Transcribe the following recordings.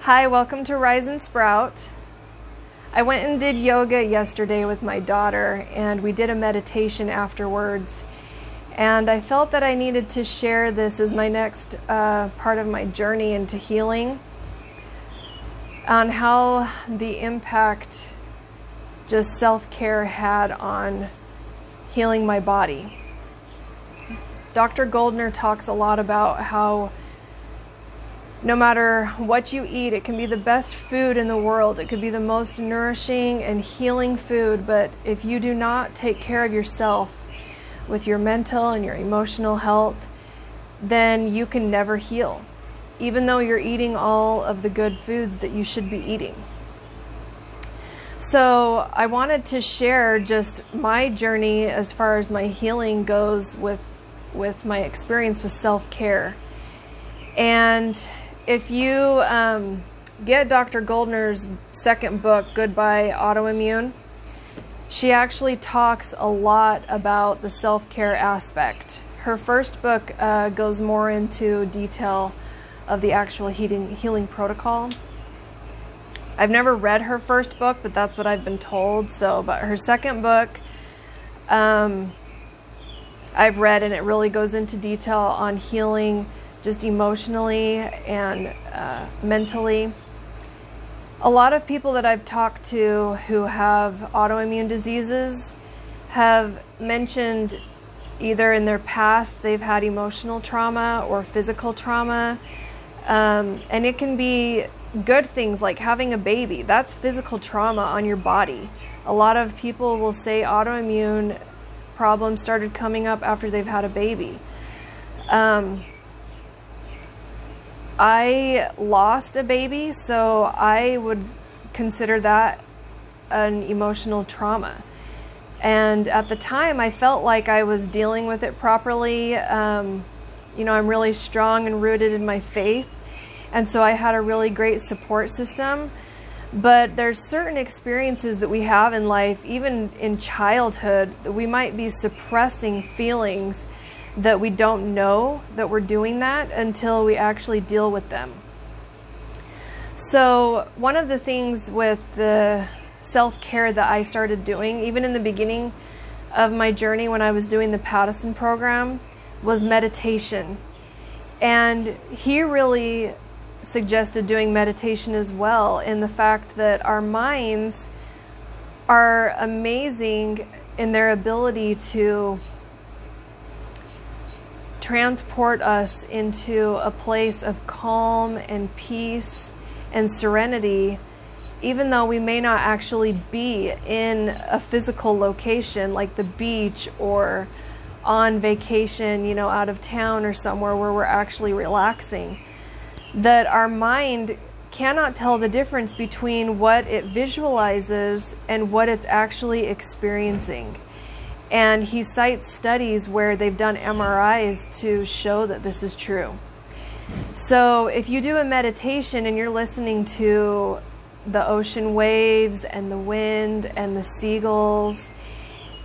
Hi, welcome to Rise and Sprout. I went and did yoga yesterday with my daughter, and we did a meditation afterwards. And I felt that I needed to share this as my next part of my journey into healing, on how the impact just self-care had on healing my body. Dr. Goldner talks a lot about how no matter what you eat, it can be the best food in the world. It could be the most nourishing and healing food, but if you do not take care of yourself with your mental and your emotional health, then you can never heal, even though you're eating all of the good foods that you should be eating. So I wanted to share just my journey as far as my healing goes with my experience with self-care. And if you get Dr. Goldner's second book, Goodbye Autoimmune, she actually talks a lot about the self-care aspect. Her first book goes more into detail of the actual healing protocol. I've never read her first book, but that's what I've been told. But her second book, I've read, and it really goes into detail on healing just emotionally and mentally. A lot of people that I've talked to who have autoimmune diseases have mentioned either in their past they've had emotional trauma or physical trauma, and it can be good things like having a baby. That's physical trauma on your body. A lot of people will say autoimmune problems started coming up after they've had a baby. I lost a baby, so I would consider that an emotional trauma. And at the time, I felt like I was dealing with it properly. I'm really strong and rooted in my faith, and so I had a really great support system. But there's certain experiences that we have in life, even in childhood, that we might be suppressing feelings that we don't know that we're doing that until we actually deal with them. So one of the things with the self-care that I started doing, even in the beginning of my journey when I was doing the Paddison program, was meditation. And he really suggested doing meditation as well, in the fact that our minds are amazing in their ability to transport us into a place of calm and peace and serenity, even though we may not actually be in a physical location like the beach or on vacation, out of town or somewhere where we're actually relaxing. That our mind cannot tell the difference between what it visualizes and what it's actually experiencing. And he cites studies where they've done MRIs to show that this is true. So if you do a meditation and you're listening to the ocean waves and the wind and the seagulls,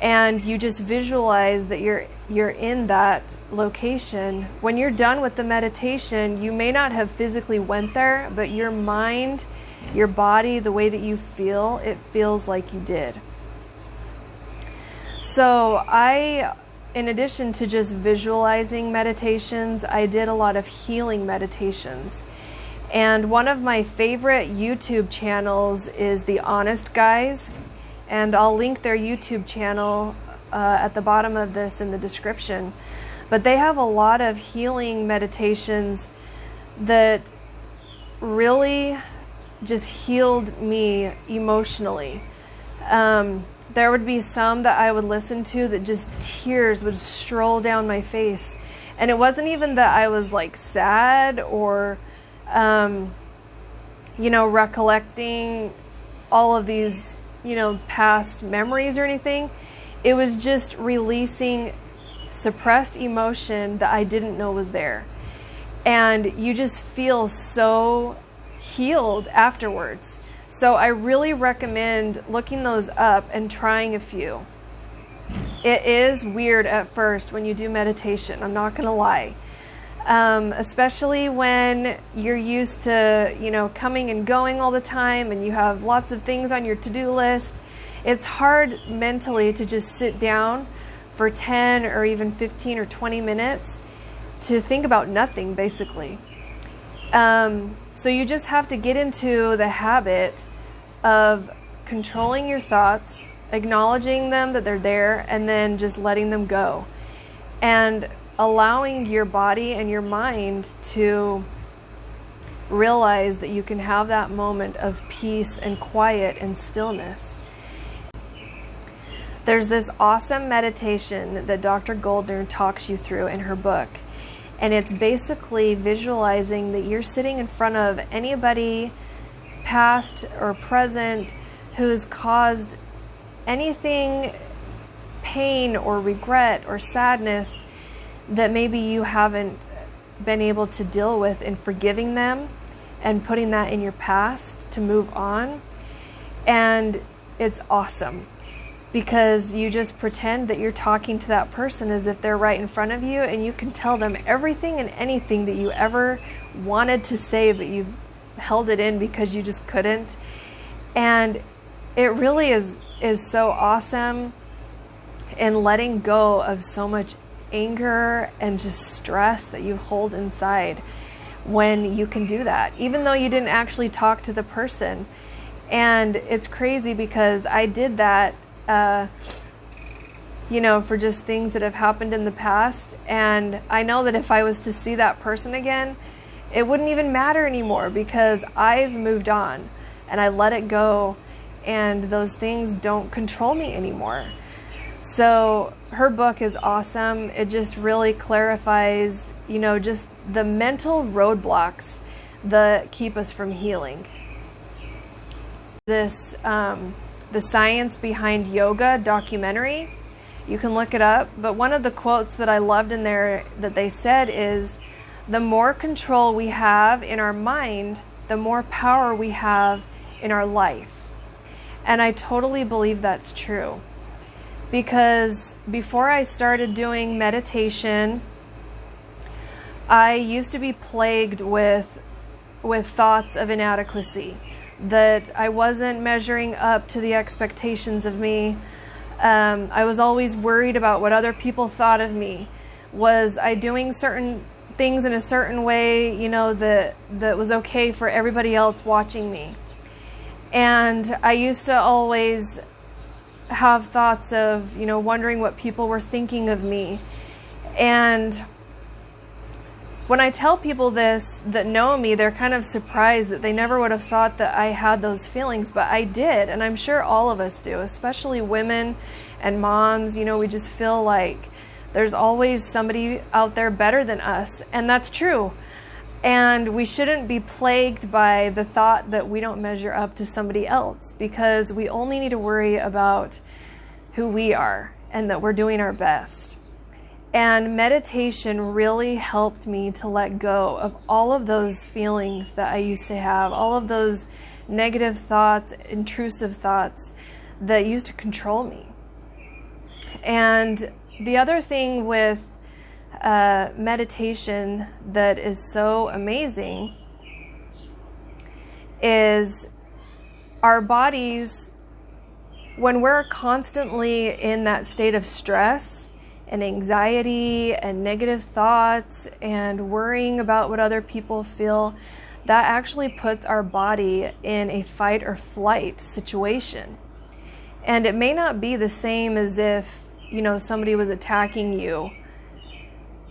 and you just visualize that you're in that location, when you're done with the meditation, you may not have physically went there, but your mind, your body, the way that you feel, it feels like you did. So in addition to just visualizing meditations, I did a lot of healing meditations. And one of my favorite YouTube channels is The Honest Guys. And I'll link their YouTube channel at the bottom of this in the description. But they have a lot of healing meditations that really just healed me emotionally. There would be some that I would listen to that just tears would stroll down my face. And it wasn't even that I was like sad or, recollecting all of these, past memories or anything. It was just releasing suppressed emotion that I didn't know was there. And you just feel so healed afterwards. So I really recommend looking those up and trying a few. It is weird at first when you do meditation, I'm not going to lie. especially when you're used to, coming and going all the time and you have lots of things on your to-do list. It's hard mentally to just sit down for 10 or even 15 or 20 minutes to think about nothing, basically. So you just have to get into the habit of controlling your thoughts, acknowledging them that they're there, and then just letting them go. And allowing your body and your mind to realize that you can have that moment of peace and quiet and stillness. There's this awesome meditation that Dr. Goldner talks you through in her book. And it's basically visualizing that you're sitting in front of anybody, past or present, who has caused anything, pain or regret or sadness that maybe you haven't been able to deal with, and forgiving them and putting that in your past to move on. And it's awesome because you just pretend that you're talking to that person as if they're right in front of you, and you can tell them everything and anything that you ever wanted to say, but you held it in because you just couldn't. And it really is so awesome in letting go of so much anger and just stress that you hold inside when you can do that, even though you didn't actually talk to the person. And it's crazy because I did that for just things that have happened in the past. And I know that if I was to see that person again, it wouldn't even matter anymore because I've moved on and I let it go, and those things don't control me anymore. So her book is awesome. It just really clarifies, just the mental roadblocks that keep us from healing. This, the Science Behind Yoga documentary, you can look it up, but one of the quotes that I loved in there that they said is, the more control we have in our mind, the more power we have in our life. And I totally believe that's true. Because before I started doing meditation, I used to be plagued with thoughts of inadequacy, that I wasn't measuring up to the expectations of me. I was always worried about what other people thought of me. Was I doing certain things in a certain way, that was okay for everybody else watching me? And I used to always have thoughts of, wondering what people were thinking of me. And when I tell people this that know me, they're kind of surprised that they never would have thought that I had those feelings, but I did. And I'm sure all of us do, especially women and moms. We just feel like there's always somebody out there better than us. And that's true. And we shouldn't be plagued by the thought that we don't measure up to somebody else, because we only need to worry about who we are and that we're doing our best. And meditation really helped me to let go of all of those feelings that I used to have, all of those negative thoughts, intrusive thoughts that used to control me. And the other thing with meditation that is so amazing is our bodies, when we're constantly in that state of stress and anxiety and negative thoughts and worrying about what other people feel, that actually puts our body in a fight or flight situation. And it may not be the same as if, somebody was attacking you,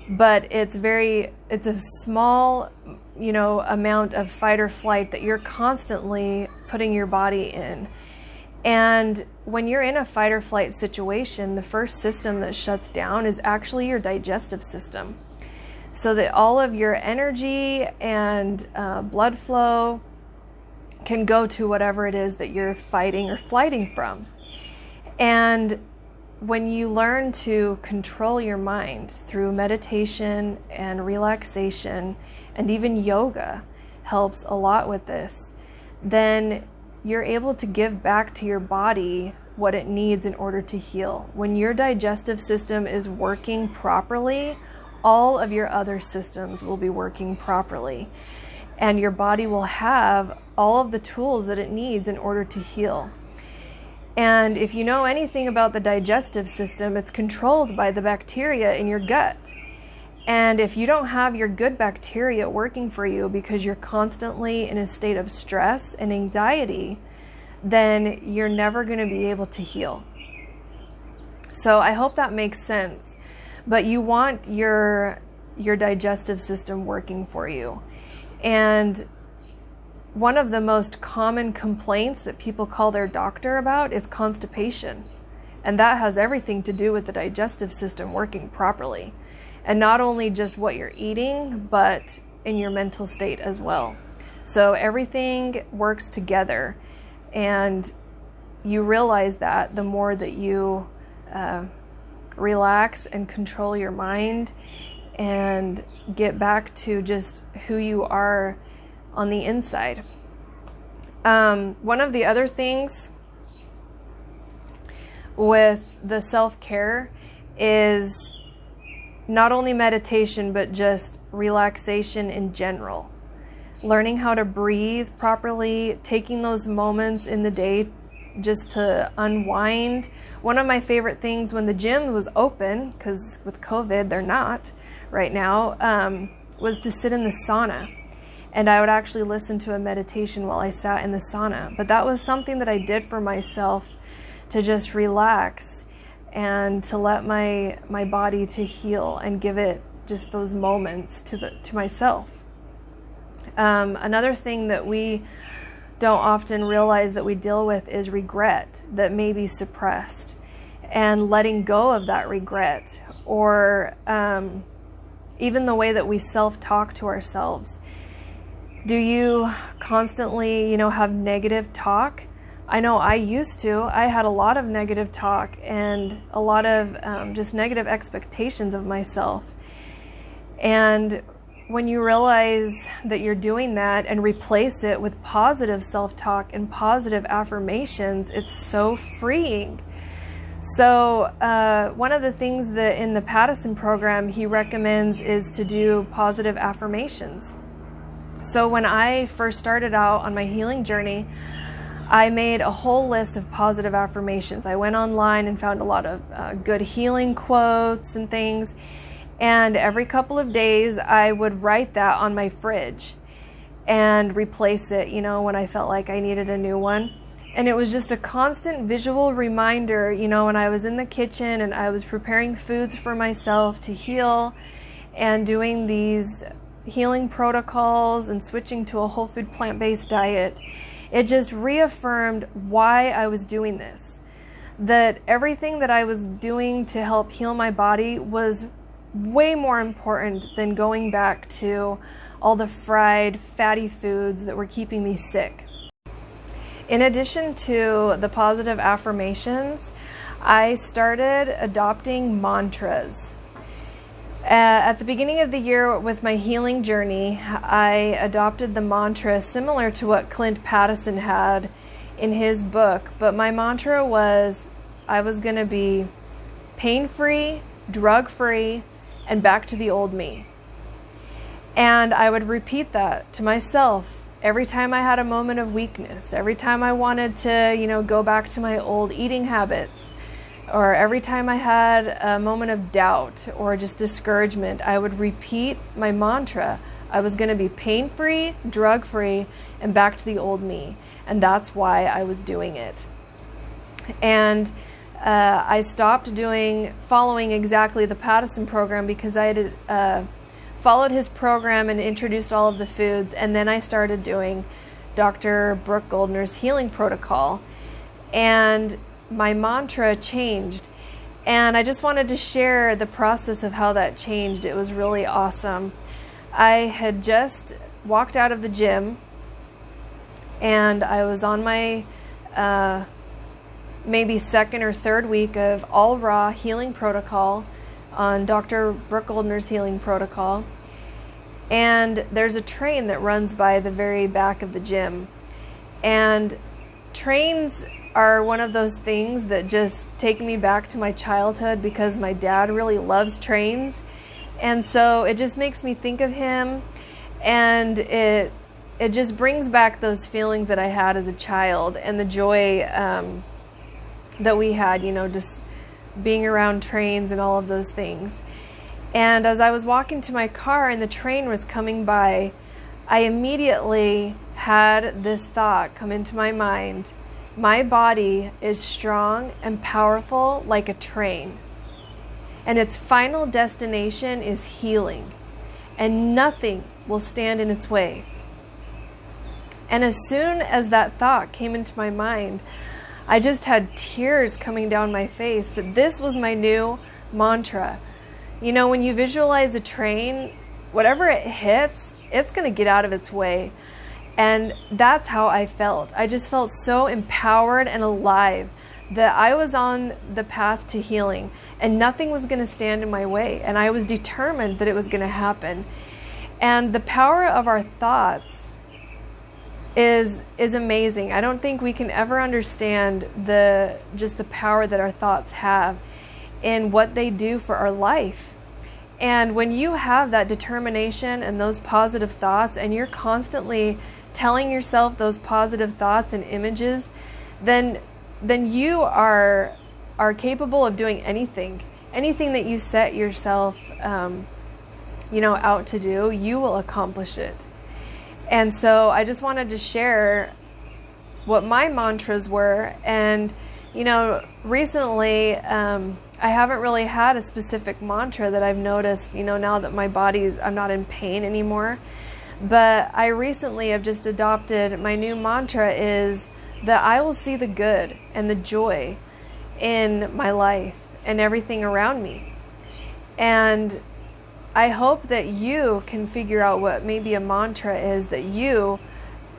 but it's a small, amount of fight or flight that you're constantly putting your body in. And when you're in a fight or flight situation, the first system that shuts down is actually your digestive system, so that all of your energy and blood flow can go to whatever it is that you're fighting or flighting from. And when you learn to control your mind through meditation and relaxation, and even yoga helps a lot with this, then you're able to give back to your body what it needs in order to heal. When your digestive system is working properly, all of your other systems will be working properly, and your body will have all of the tools that it needs in order to heal. And if you know anything about the digestive system, it's controlled by the bacteria in your gut. And if you don't have your good bacteria working for you because you're constantly in a state of stress and anxiety, then you're never going to be able to heal. So I hope that makes sense. But you want your digestive system working for you. And one of the most common complaints that people call their doctor about is constipation. And that has everything to do with the digestive system working properly. And not only just what you're eating, but in your mental state as well. So everything works together. And you realize that the more that you relax and control your mind and get back to just who you are on the inside. One of the other things with the self-care is not only meditation, but just relaxation in general. Learning how to breathe properly, taking those moments in the day just to unwind. One of my favorite things when the gym was open, because with COVID they're not right now, was to sit in the sauna. And I would actually listen to a meditation while I sat in the sauna. But that was something that I did for myself to just relax and to let my body to heal and give it just those moments to myself. Another thing that we don't often realize that we deal with is regret that may be suppressed, and letting go of that regret, or even the way that we self-talk to ourselves. Do you constantly, have negative talk? I know I used to. I had a lot of negative talk and a lot of just negative expectations of myself. And when you realize that you're doing that and replace it with positive self-talk and positive affirmations, it's so freeing. So one of the things that in the Pattison program he recommends is to do positive affirmations. So when I first started out on my healing journey, I made a whole list of positive affirmations. I went online and found a lot of good healing quotes and things. And every couple of days, I would write that on my fridge and replace it, when I felt like I needed a new one. And it was just a constant visual reminder, when I was in the kitchen and I was preparing foods for myself to heal and doing these healing protocols and switching to a whole food plant-based diet. It just reaffirmed why I was doing this. That everything that I was doing to help heal my body was way more important than going back to all the fried, fatty foods that were keeping me sick. In addition to the positive affirmations, I started adopting mantras. At the beginning of the year with my healing journey, I adopted the mantra similar to what Clint Pattison had in his book, but my mantra was I was going to be pain-free, drug-free, and back to the old me. And I would repeat that to myself every time I had a moment of weakness, every time I wanted to, go back to my old eating habits, or every time I had a moment of doubt or just discouragement, I would repeat my mantra. I was going to be pain-free, drug-free, and back to the old me. And that's why I was doing it. And I stopped following exactly the Pattison program because I had followed his program and introduced all of the foods. And then I started doing Dr. Brooke Goldner's healing protocol. And my mantra changed, and I just wanted to share the process of how that changed. It was really awesome. I had just walked out of the gym, and I was on my maybe second or third week of all raw healing protocol on Dr. Brooke Goldner's healing protocol, and there's a train that runs by the very back of the gym, and trains are one of those things that just take me back to my childhood because my dad really loves trains, And so it just makes me think of him, and it just brings back those feelings that I had as a child, and the joy that we had, just being around trains and all of those things. And as I was walking to my car and the train was coming by, I immediately had this thought come into my mind: my body is strong and powerful like a train, and its final destination is healing, and nothing will stand in its way. And as soon as that thought came into my mind, I just had tears coming down my face that this was my new mantra. When you visualize a train, whatever it hits, it's going to get out of its way. And that's how I felt. I just felt so empowered and alive that I was on the path to healing, and nothing was going to stand in my way. And I was determined that it was going to happen. And the power of our thoughts is amazing. I don't think we can ever understand the power that our thoughts have in what they do for our life. And when you have that determination and those positive thoughts, and you're constantly telling yourself those positive thoughts and images, then you are capable of doing anything that you set yourself out to do. You will accomplish it. And so I just wanted to share what my mantras were. And recently I haven't really had a specific mantra that I've noticed, now that my I'm not in pain anymore. But I recently have just adopted, my new mantra is that I will see the good and the joy in my life and everything around me. And I hope that you can figure out what maybe a mantra is that you,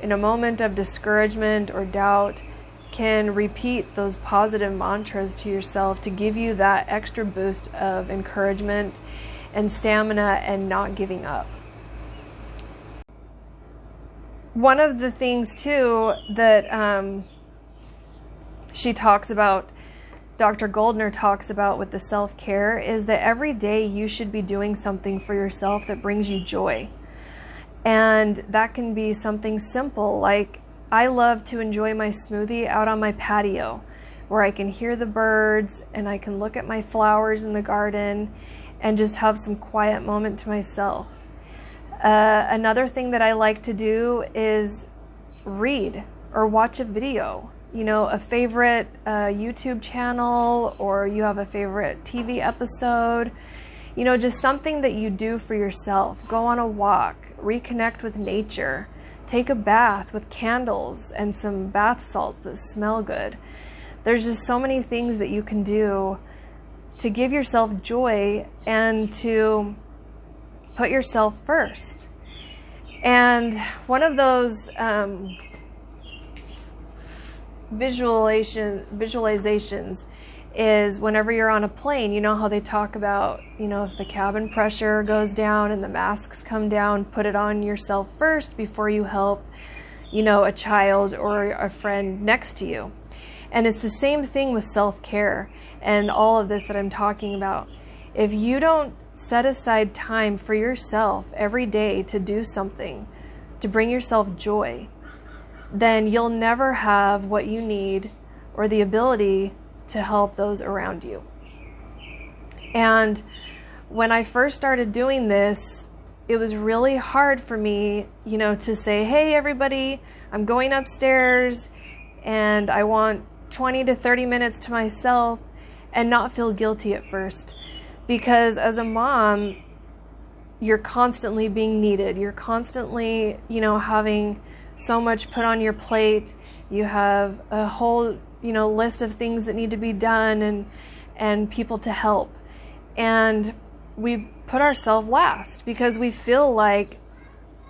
in a moment of discouragement or doubt, can repeat those positive mantras to yourself to give you that extra boost of encouragement and stamina and not giving up. One of the things too that she talks about, Dr. Goldner talks about with the self-care, is that every day you should be doing something for yourself that brings you joy. And that can be something simple, like I love to enjoy my smoothie out on my patio, where I can hear the birds and I can look at my flowers in the garden and just have some quiet moment to myself. Another thing that I like to do is read or watch a video. A favorite YouTube channel, or you have a favorite TV episode, just something that you do for yourself. Go on a walk, reconnect with nature, take a bath with candles and some bath salts that smell good. There's just so many things that you can do to give yourself joy and to put yourself first. And one of those visualizations is whenever you're on a plane, how they talk about, if the cabin pressure goes down and the masks come down, put it on yourself first before you help, a child or a friend next to you. And it's the same thing with self-care and all of this that I'm talking about. If you don't set aside time for yourself every day to do something, to bring yourself joy, then you'll never have what you need or the ability to help those around you. And when I first started doing this, it was really hard for me, to say, hey everybody, I'm going upstairs and I want 20 to 30 minutes to myself, and not feel guilty at first. Because as a mom, you're constantly being needed. You're constantly, having so much put on your plate. You have a whole, list of things that need to be done and people to help. And we put ourselves last because we feel like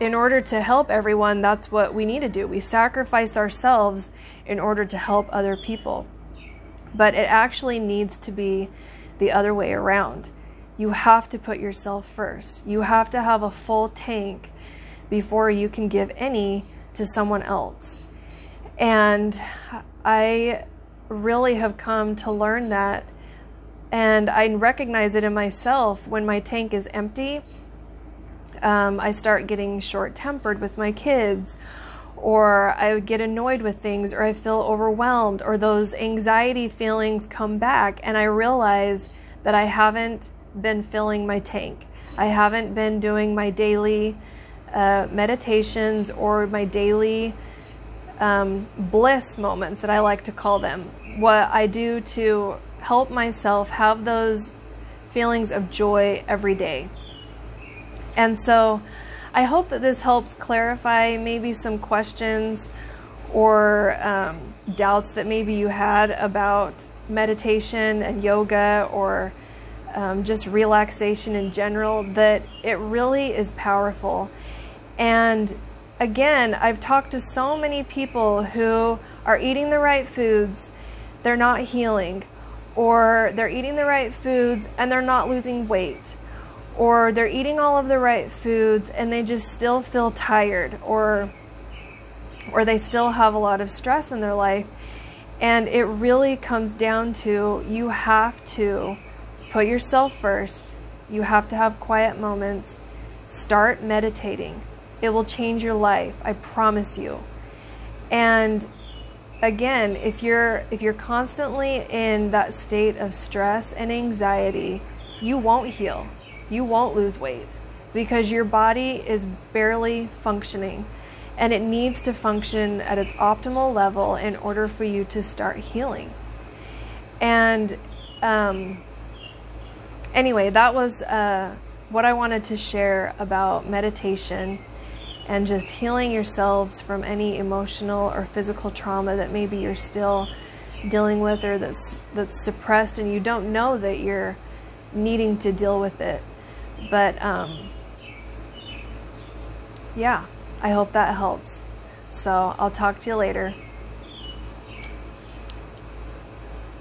in order to help everyone, that's what we need to do. We sacrifice ourselves in order to help other people. But it actually needs to be the other way around. You have to put yourself first. You have to have a full tank before you can give any to someone else. And I really have come to learn that And I recognize it in myself when my tank is empty. I start getting short-tempered with my kids, or I get annoyed with things, or I feel overwhelmed, or those anxiety feelings come back, and I realize that I haven't been filling my tank. I haven't been doing my daily meditations or my daily bliss moments, that I like to call them. What I do to help myself have those feelings of joy every day. And so I hope that this helps clarify maybe some questions or doubts that maybe you had about meditation and yoga, or just relaxation in general, that it really is powerful. And again, I've talked to so many people who are eating the right foods, they're not healing, or they're eating the right foods and they're not losing weight, or they're eating all of the right foods and they just still feel tired, or they still have a lot of stress in their life. And it really comes down to, you have to put yourself first. You have to have quiet moments. Start meditating. It will change your life, I promise you. And again, if you're constantly in that state of stress and anxiety, you won't heal. You won't lose weight, because your body is barely functioning, and it needs to function at its optimal level in order for you to start healing. And anyway, that was what I wanted to share about meditation and just healing yourselves from any emotional or physical trauma that maybe you're still dealing with, or that's suppressed and you don't know that you're needing to deal with it. But yeah, I hope that helps. So I'll talk to you later.